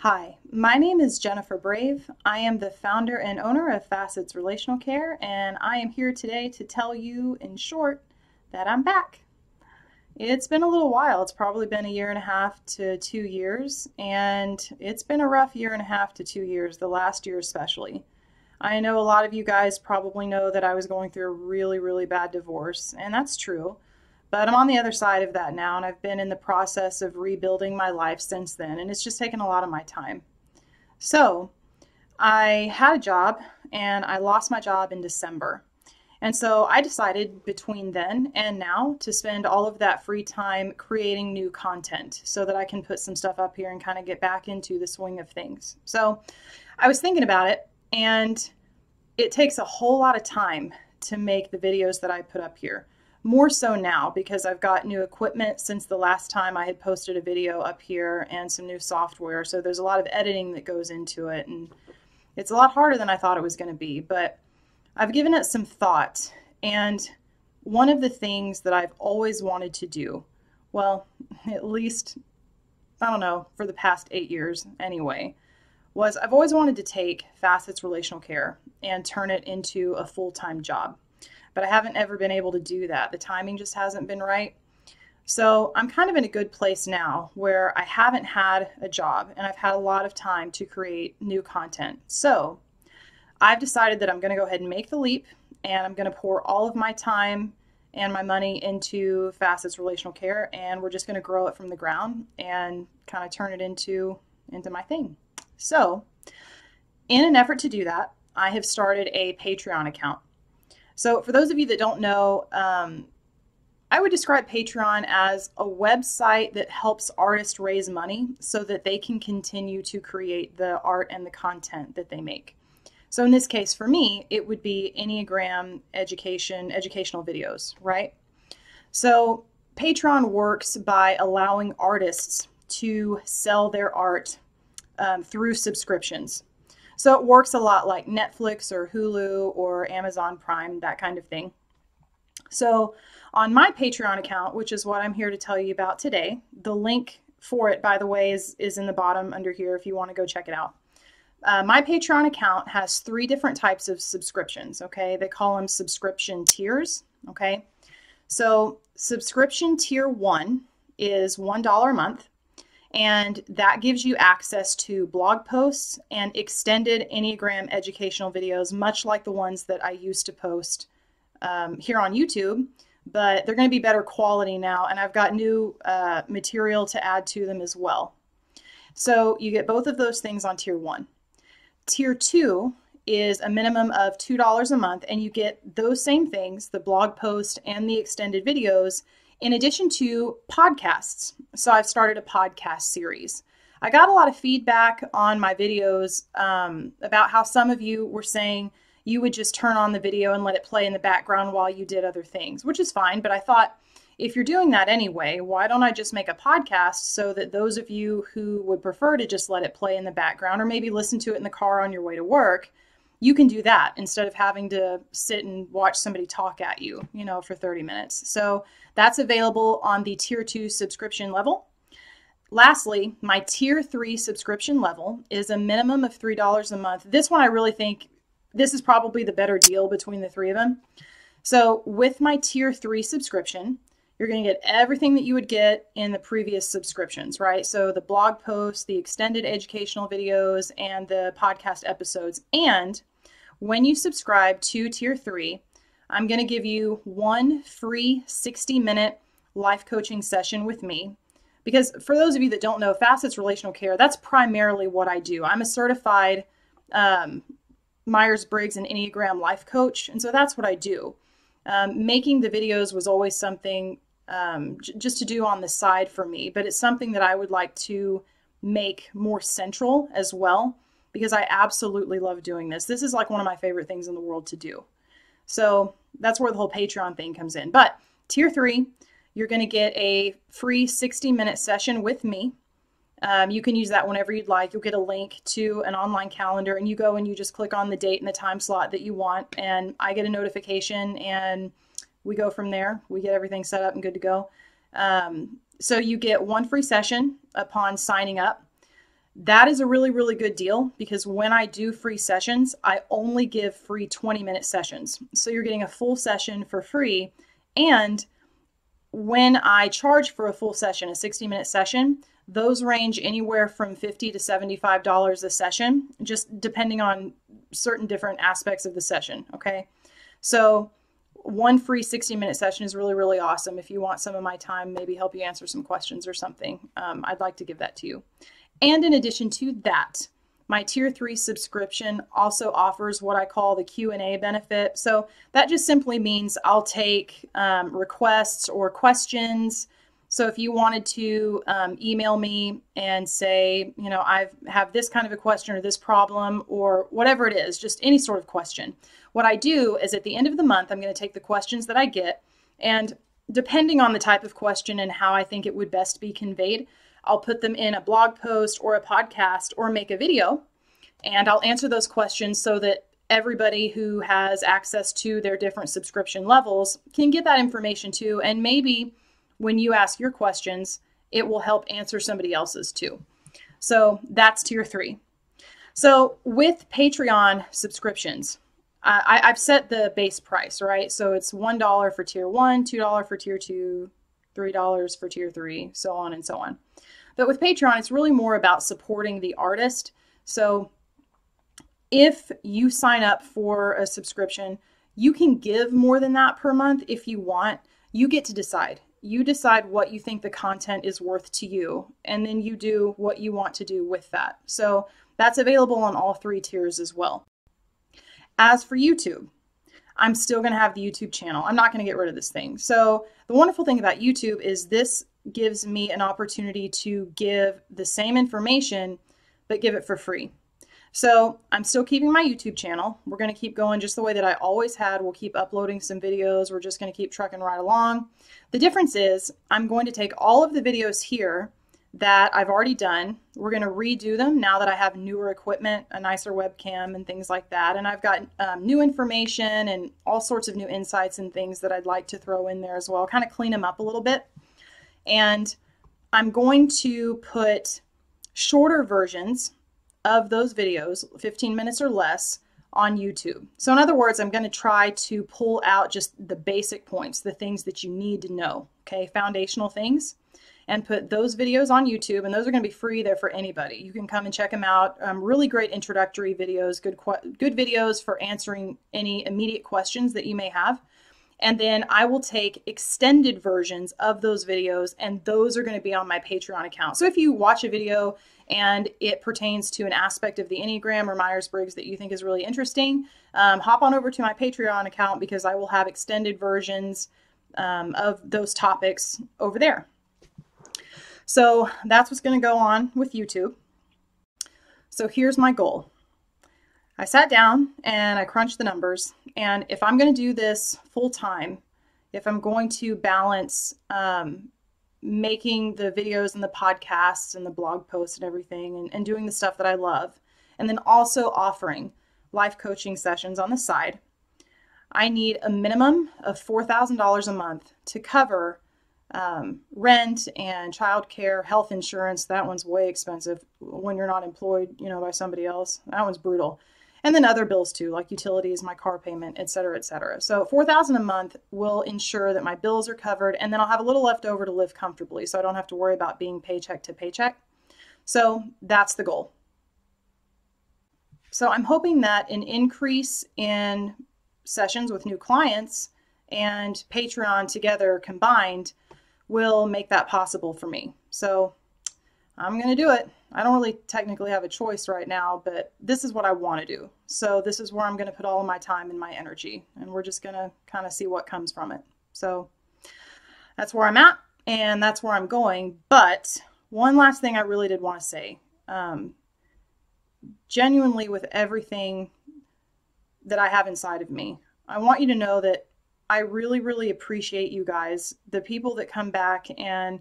Hi, my name is Jennifer Brave. I am the founder and owner of Facets Relational Care, and I am here today to tell you, in short, that I'm back. It's been a little while. It's probably been a year and a half to 2 years, and it's been a rough year and a half to 2 years, the last year especially. I know a lot of you guys probably know that I was going through a really, really bad divorce, and that's true. But I'm on the other side of that now, and I've been in the process of rebuilding my life since then, and it's just taken a lot of my time. So I had a job, and I lost my job in December. And so I decided between then and now to spend all of that free time creating new content so that I can put some stuff up here and kind of get back into the swing of things. So I was thinking about it, and it takes a whole lot of time to make the videos that I put up here. More so now because I've got new equipment since the last time I had posted a video up here and some new software. So there's a lot of editing that goes into it, and it's a lot harder than I thought it was going to be, but I've given it some thought. And one of the things that I've always wanted to do, well, at least, I don't know, for the past 8 years anyway, was I've always wanted to take Facets Relational Care and turn it into a full-time job. But I haven't ever been able to do that. The timing just hasn't been right. So I'm kind of in a good place now where I haven't had a job and I've had a lot of time to create new content. So I've decided that I'm going to go ahead and make the leap, and I'm going to pour all of my time and my money into Facets Relational Care, and we're just going to grow it from the ground and kind of turn it into my thing. So in an effort to do that, I have started a Patreon account. So for those of you that don't know, I would describe Patreon as a website that helps artists raise money so that they can continue to create the art and the content that they make. So in this case, for me, it would be Enneagram educational videos, right? So Patreon works by allowing artists to sell their art through subscriptions. So it works a lot like Netflix or Hulu or Amazon Prime, that kind of thing. So on my Patreon account, which is what I'm here to tell you about today, the link for it, by the way, is in the bottom under here if you want to go check it out. My Patreon account has 3 different types of subscriptions, okay? They call them subscription tiers, okay? So subscription tier 1 is $1 a month. And that gives you access to blog posts and extended Enneagram educational videos, much like the ones that I used to post here on YouTube, but they're going to be better quality now, and I've got new material to add to them as well. So you get both of those things on tier 1. Tier 2 is a minimum of $2 a month, and you get those same things, the blog post and the extended videos, in addition to podcasts. So I've started a podcast series. I got a lot of feedback on my videos about how some of you were saying you would just turn on the video and let it play in the background while you did other things, which is fine. But I thought, if you're doing that anyway, why don't I just make a podcast so that those of you who would prefer to just let it play in the background or maybe listen to it in the car on your way to work, you can do that instead of having to sit and watch somebody talk at you, for 30 minutes. So that's available on the tier 2 subscription level. Lastly, my tier 3 subscription level is a minimum of $3 a month. This one, I really think this is probably the better deal between the 3 of them. So with my tier 3 subscription, you're going to get everything that you would get in the previous subscriptions, right? So the blog posts, the extended educational videos, and the podcast episodes. And when you subscribe to tier 3, I'm going to give you 1 free 60-minute life coaching session with me. Because for those of you that don't know, Facets Relational Care, that's primarily what I do. I'm a certified Myers-Briggs and Enneagram life coach, and so that's what I do. Making the videos was always something just to do on the side for me, but it's something that I would like to make more central as well, because I absolutely love doing this. This is like one of my favorite things in the world to do. So that's where the whole Patreon thing comes in. But tier 3, you're going to get a free 60-minute session with me. You can use that whenever you'd like. You'll get a link to an online calendar, and you go and you just click on the date and the time slot that you want, and I get a notification, and we go from there. We get everything set up and good to go. So you get 1 free session upon signing up. That is a really, really good deal because when I do free sessions, I only give free 20-minute sessions. So you're getting a full session for free. And when I charge for a full session, a 60-minute session, those range anywhere from $50 to $75 a session, just depending on certain different aspects of the session, okay? So one free 60-minute session is really, really awesome. If you want some of my time, maybe help you answer some questions or something, I'd like to give that to you. And in addition to that, my Tier 3 subscription also offers what I call the Q&A benefit. So that just simply means I'll take requests or questions. So if you wanted to email me and say, you know, I have this kind of a question or this problem or whatever it is, just any sort of question. What I do is at the end of the month, I'm going to take the questions that I get, and depending on the type of question and how I think it would best be conveyed, I'll put them in a blog post or a podcast or make a video, and I'll answer those questions so that everybody who has access to their different subscription levels can get that information too. And maybe when you ask your questions, it will help answer somebody else's too. So that's Tier 3. So with Patreon subscriptions, I've set the base price, right? So it's $1 for Tier 1, $2 for Tier 2, $3 for Tier 3, so on and so on. But with Patreon, it's really more about supporting the artist. So if you sign up for a subscription, you can give more than that per month if you want. You get to decide. You decide what you think the content is worth to you, and then you do what you want to do with that. So that's available on all 3 tiers as well. As for YouTube, I'm still going to have the YouTube channel. I'm not going to get rid of this thing. So the wonderful thing about YouTube is this gives me an opportunity to give the same information, but give it for free. So I'm still keeping my YouTube channel. We're going to keep going just the way that I always had. We'll keep uploading some videos. We're just going to keep trucking right along. The difference is I'm going to take all of the videos here that I've already done. We're going to redo them now that I have newer equipment, a nicer webcam and things like that. And I've got new information and all sorts of new insights and things that I'd like to throw in there as well, kind of clean them up a little bit. And I'm going to put shorter versions of those videos, 15 minutes or less, on YouTube. So in other words, I'm going to try to pull out just the basic points, the things that you need to know, okay, foundational things, and put those videos on YouTube. And those are going to be free there for anybody. You can come and check them out. Really great introductory videos, good videos for answering any immediate questions that you may have. And then I will take extended versions of those videos, and those are going to be on my Patreon account. So if you watch a video and it pertains to an aspect of the Enneagram or Myers-Briggs that you think is really interesting, hop on over to my Patreon account because I will have extended versions of those topics over there. So that's what's going to go on with YouTube. So here's my goal. I sat down and I crunched the numbers, and if I'm going to do this full time, if I'm going to balance making the videos and the podcasts and the blog posts and everything and doing the stuff that I love, and then also offering life coaching sessions on the side, I need a minimum of $4,000 a month to cover rent and childcare, health insurance. That one's way expensive when you're not employed, you know, by somebody else. That one's brutal. And then other bills too, like utilities, my car payment, et cetera, et cetera. So $4,000 a month will ensure that my bills are covered, and then I'll have a little left over to live comfortably, so I don't have to worry about being paycheck to paycheck. So that's the goal. So I'm hoping that an increase in sessions with new clients and Patreon together combined will make that possible for me. So I'm going to do it. I don't really technically have a choice right now, but this is what I want to do. So this is where I'm going to put all of my time and my energy, and we're just going to kind of see what comes from it. So that's where I'm at, and that's where I'm going. But one last thing I really did want to say, genuinely with everything that I have inside of me, I want you to know that I really, really appreciate you guys, the people that come back and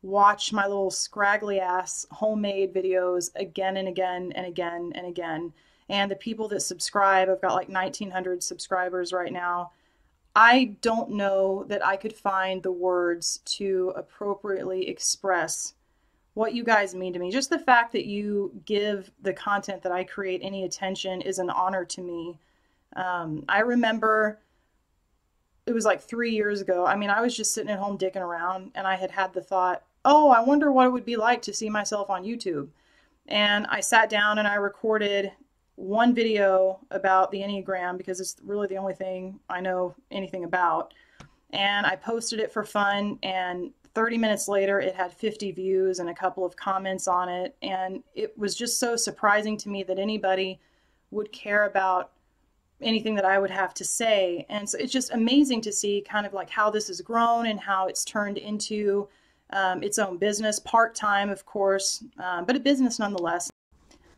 watch my little scraggly ass homemade videos again and again and again and again. And the people that subscribe, I've got like 1,900 subscribers right now. I don't know that I could find the words to appropriately express what you guys mean to me. Just the fact that you give the content that I create any attention is an honor to me. I remember it was like 3 years ago. I mean, I was just sitting at home dicking around, and I had the thought, oh, I wonder what it would be like to see myself on YouTube. And I sat down and I recorded one video about the Enneagram because it's really the only thing I know anything about. And I posted it for fun, and 30 minutes later it had 50 views and a couple of comments on it. And it was just so surprising to me that anybody would care about anything that I would have to say. And so it's just amazing to see kind of like how this has grown and how it's turned into its own business, part-time, of course, but a business nonetheless.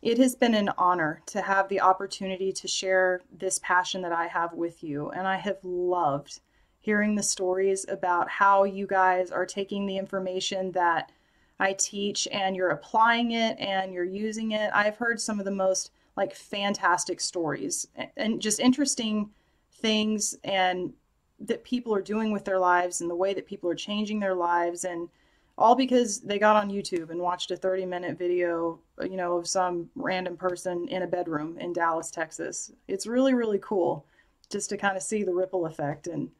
It has been an honor to have the opportunity to share this passion that I have with you. And I have loved hearing the stories about how you guys are taking the information that I teach and you're applying it and you're using it. I've heard some of the most like fantastic stories and just interesting things and that people are doing with their lives and the way that people are changing their lives, and all because they got on YouTube and watched a 30-minute video, you know, of some random person in a bedroom in Dallas, Texas. It's really, really cool just to kind of see the ripple effect and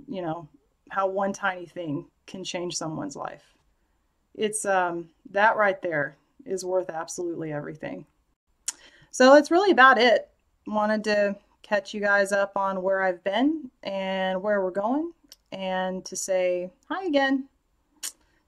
you know, how one tiny thing can change someone's life. It's that right there is worth absolutely everything. So that's really about it. Wanted to catch you guys up on where I've been and where we're going, and to say hi again.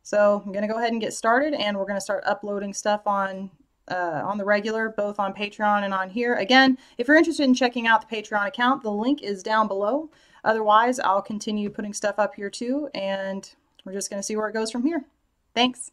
So I'm going to go ahead and get started, and we're going to start uploading stuff on the regular, both on Patreon and on here. Again, if you're interested in checking out the Patreon account, the link is down below. Otherwise, I'll continue putting stuff up here too, and we're just going to see where it goes from here. Thanks.